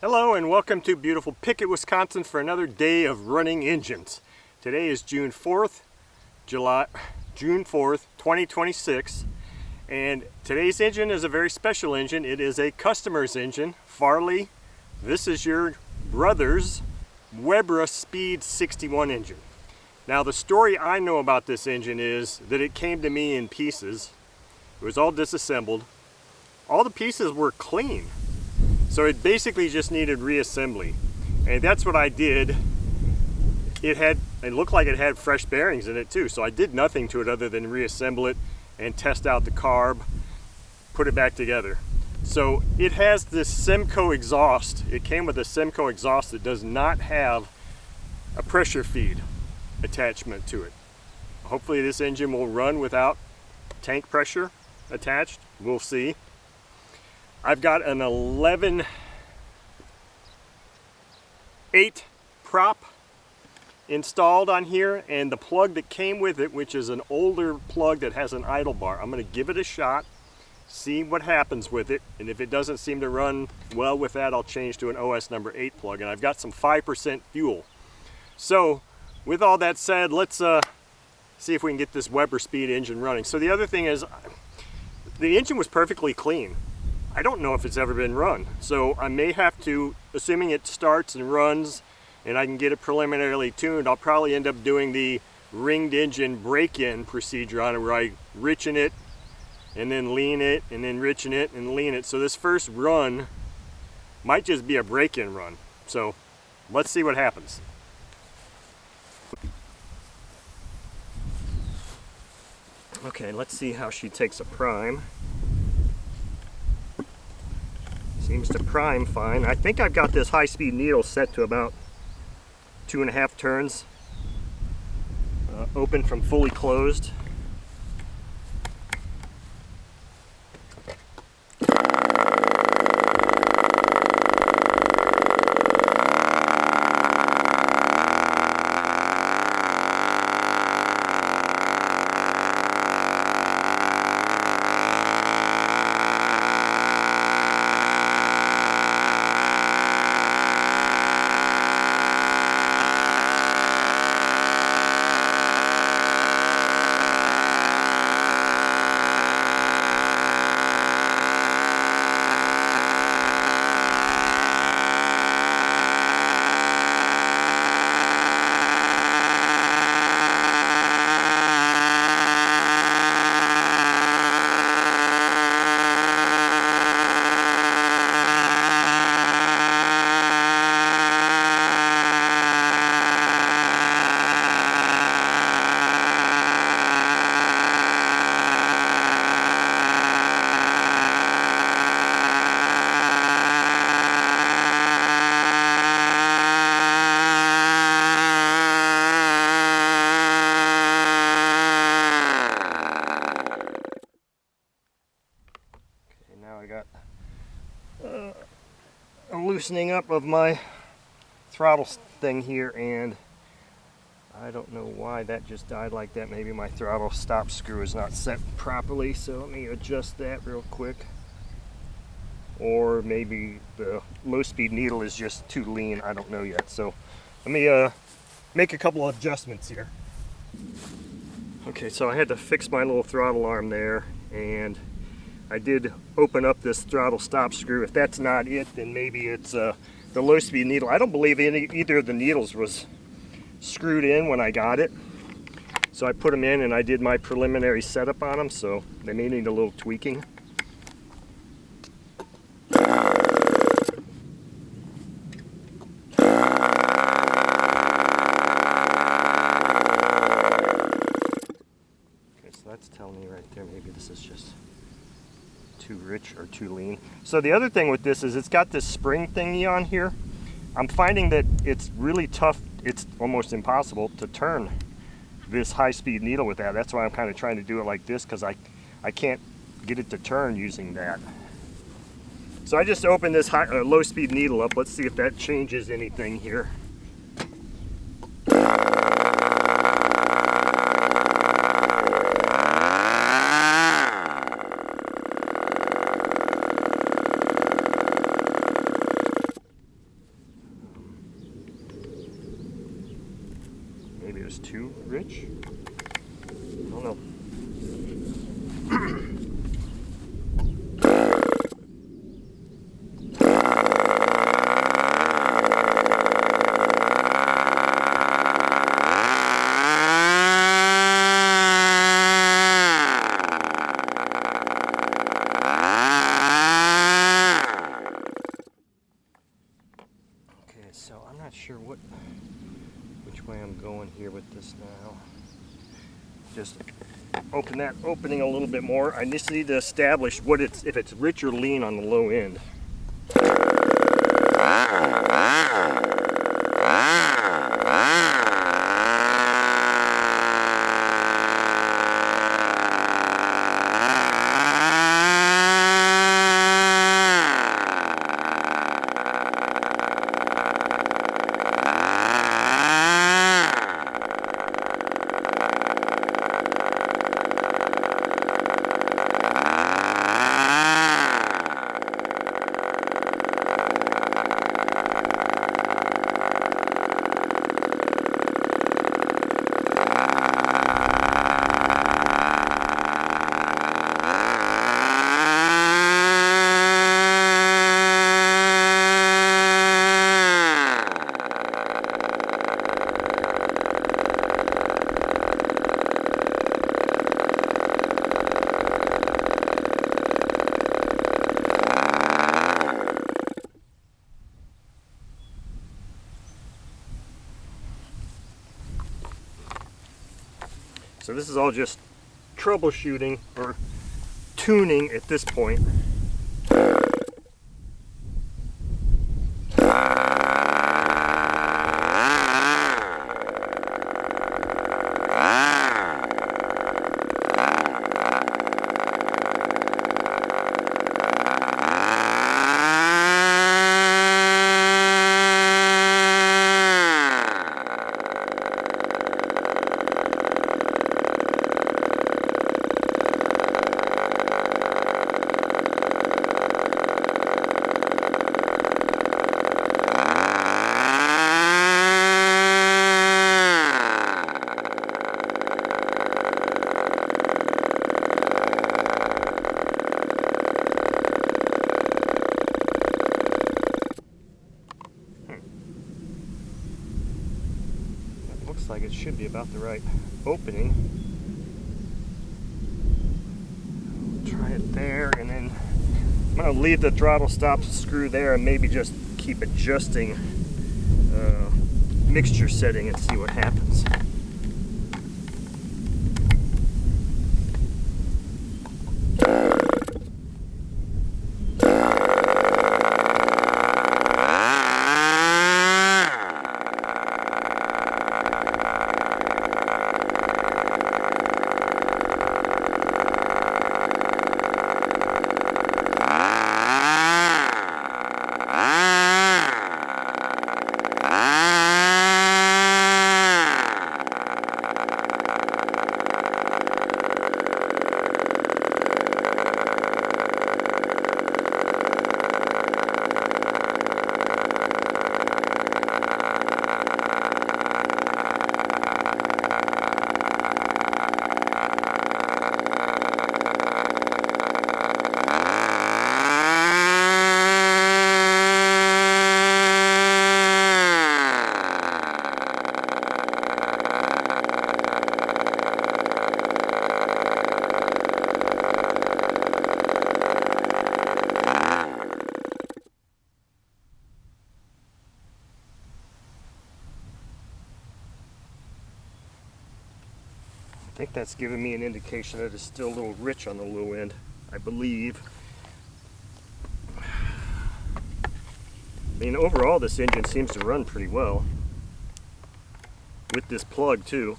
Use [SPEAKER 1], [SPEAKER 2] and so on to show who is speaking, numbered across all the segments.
[SPEAKER 1] Hello and welcome to beautiful Pickett, Wisconsin for another day of running engines. Today is June 4th, 2026, and today's engine is a very special engine. It is a customer's engine. Farley, this is your brother's Webra Speed 61 engine. Now the story I know about this engine is that it came to me in pieces. It was all disassembled. All the pieces were clean. So it basically just needed reassembly, and that's what I did. It looked like it had fresh bearings in it too, so I did nothing to it other than reassemble it and test out the carb, put it back together. So it has this Simcoe exhaust. It came with a Simcoe exhaust that does not have a pressure feed attachment to it. Hopefully this engine will run without tank pressure attached. We'll see. I've got an 11/8 prop installed on here, and the plug that came with it, which is an older plug that has an idle bar. I'm going to give it a shot, see what happens with it, and if it doesn't seem to run well with that, I'll change to an OS number 8 plug, and I've got some 5% fuel. So with all that said, let's see if we can get this Webra Speed engine running. So the other thing is, the engine was perfectly clean. I don't know if it's ever been run, so I may have to, assuming it starts and runs and I can get it preliminarily tuned, I'll probably end up doing the ringed engine break-in procedure on it, where I richen it and then lean it and then richen it and lean it. So this first run might just be a break-in run. So let's see what happens. Okay, let's see how she takes a prime. Seems to prime fine. I think I've got this high-speed needle set to about 2.5 turns, open from fully closed. Now I got a loosening up of my throttle thing here, and I don't know why that just died like that. Maybe my throttle stop screw is not set properly, so let me adjust that real quick. Or maybe the low speed needle is just too lean, I don't know yet. So let me make a couple of adjustments here. Okay, so I had to fix my little throttle arm there, and I did open up this throttle stop screw. If that's not it, then maybe it's the low speed needle. I don't believe either of the needles was screwed in when I got it. So I put them in and I did my preliminary setup on them, so they may need a little tweaking. Okay, so that's telling me right there, maybe this is just too rich or too lean. So the other thing with this is it's got this spring thingy on here. I'm finding that it's really tough, it's almost impossible to turn this high-speed needle with that. That's why I'm kind of trying to do it like this, because I can't get it to turn using that. So I just opened this low-speed needle up. Let's see if that changes anything here. much. I don't know. So I'm not sure which way I'm going here with this now. Just open that opening a little bit more. I just need to establish if it's rich or lean on the low end. So this is all just troubleshooting or tuning at this point. Like it should be about the right opening. Try it there, and then I'm going to leave the throttle stop screw there and maybe just keep adjusting mixture setting and see what happens. I think that's giving me an indication that it's still a little rich on the low end, I believe. I mean, overall this engine seems to run pretty well with this plug too.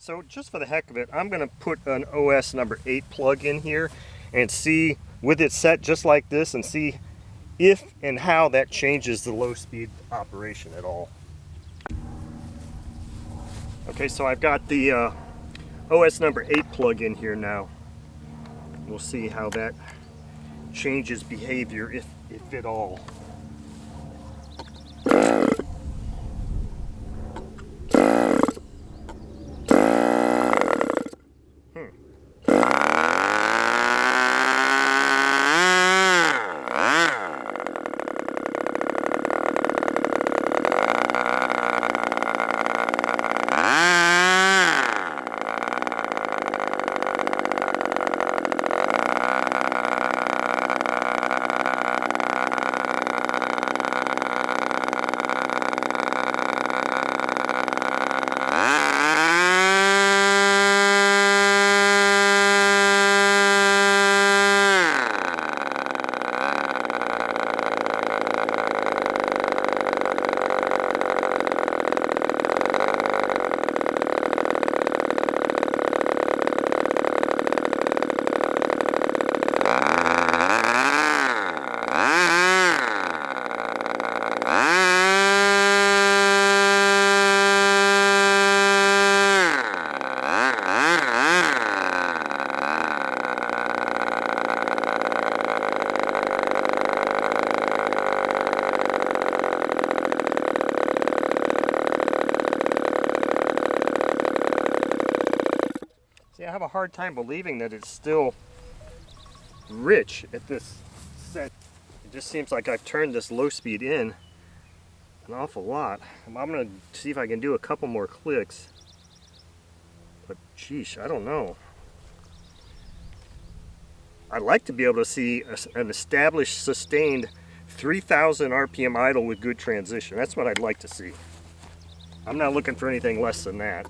[SPEAKER 1] Alright, so just for the heck of it, I'm going to put an OS number 8 plug in here and see, with it set just like this, and see if and how that changes the low speed operation at all. Okay, so I've got the OS number 8 plug in here now. We'll see how that changes behavior, if at all. I have a hard time believing that it's still rich at this set. It just seems like I've turned this low speed in an awful lot. I'm going to see if I can do a couple more clicks. But geesh, I don't know. I'd like to be able to see an established, sustained 3,000 RPM idle with good transition. That's what I'd like to see. I'm not looking for anything less than that.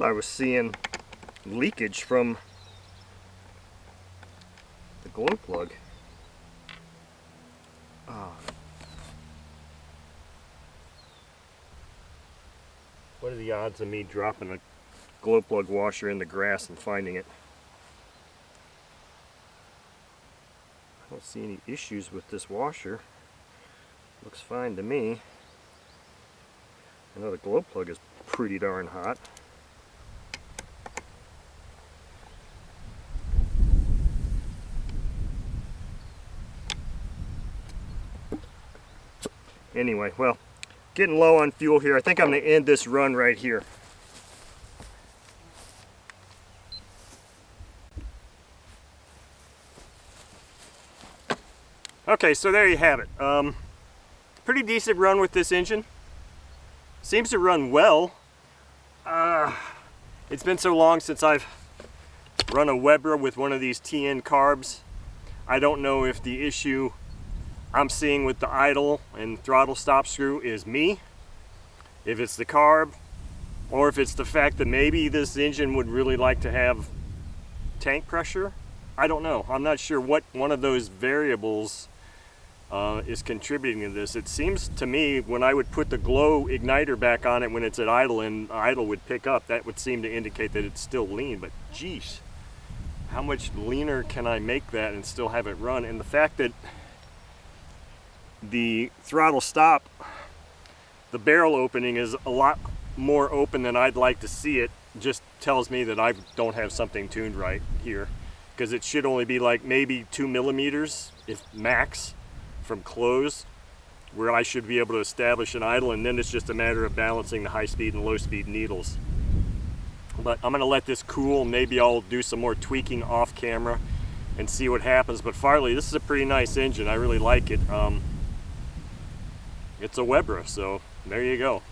[SPEAKER 1] I was seeing leakage from glow plug. What are the odds of me dropping a glow plug washer in the grass and finding it? I don't see any issues with this washer. Looks fine to me. I know the glow plug is pretty darn hot. Anyway, well, getting low on fuel here. I think I'm going to end this run right here. Okay, so there you have it. Pretty decent run with this engine. Seems to run well. It's been so long since I've run a Webra with one of these TN carbs. I don't know if the issue I'm seeing with the idle and throttle stop screw is me, if it's the carb, or if it's the fact that maybe this engine would really like to have tank pressure. I don't know. I'm not sure what one of those variables is contributing to this. It seems to me when I would put the glow igniter back on it when it's at idle and idle would pick up, that would seem to indicate that it's still lean. But geez, how much leaner can I make that and still have it run? And the fact that the throttle stop, the barrel opening is a lot more open than I'd like to see it, just tells me that I don't have something tuned right here, because it should only be like maybe 2 millimeters, if max, from close, where I should be able to establish an idle, and then it's just a matter of balancing the high speed and low speed needles. But I'm going to let this cool. Maybe I'll do some more tweaking off camera and see what happens. But Farley, this is a pretty nice engine. I really like it. It's a Webra, so there you go.